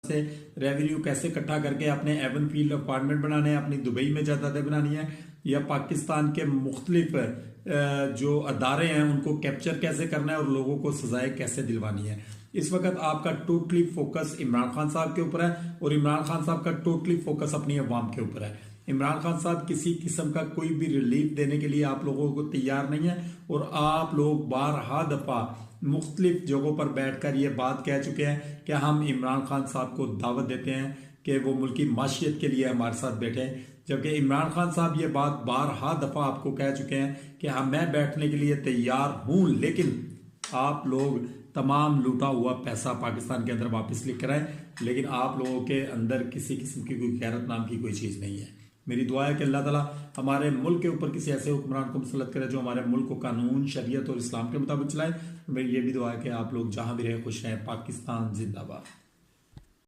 से रेवेन्यू कैसे इकट्ठा करके अपने एवन फील्ड अपार्टमेंट बनाने हैं, अपनी दुबई में जायदादें बनानी है, या पाकिस्तान के मुख्तलिफ जो अदारे हैं उनको कैप्चर कैसे करना है और लोगों को सजाएं कैसे दिलवानी है। इस वक्त आपका टोटली फोकस इमरान खान साहब के ऊपर है और इमरान खान साहब का टोटली फोकस अपनी अवाम के ऊपर है। इमरान खान साहब किसी किस्म का कोई भी रिलीफ देने के लिए आप लोगों को तैयार नहीं है और आप लोग बारहा दफा मुख्तलिफ जगहों पर बैठकर ये बात कह चुके हैं कि हम इमरान खान साहब को दावत देते हैं कि वो मुल्की माशियत के लिए हमारे साथ बैठे, जबकि इमरान खान साहब ये बात बारहा दफा आपको कह चुके हैं कि हाँ मैं बैठने के लिए तैयार हूं, लेकिन आप लोग तमाम लूटा हुआ पैसा पाकिस्तान के अंदर वापस लेकर आए, लेकिन आप लोगों के अंदर किसी किस्म की कोई गैरत नाम की कोई चीज़ नहीं है। मेरी दुआ है कि अल्लाह ताला हमारे मुल्क के ऊपर किसी ऐसे हुक्मरान को मुसल्लत करे जो हमारे मुल्क को कानून, शरीयत और इस्लाम के मुताबिक चलाए। मेरी ये भी दुआ है कि आप लोग जहां भी रहे खुश रहें। पाकिस्तान जिंदाबाद।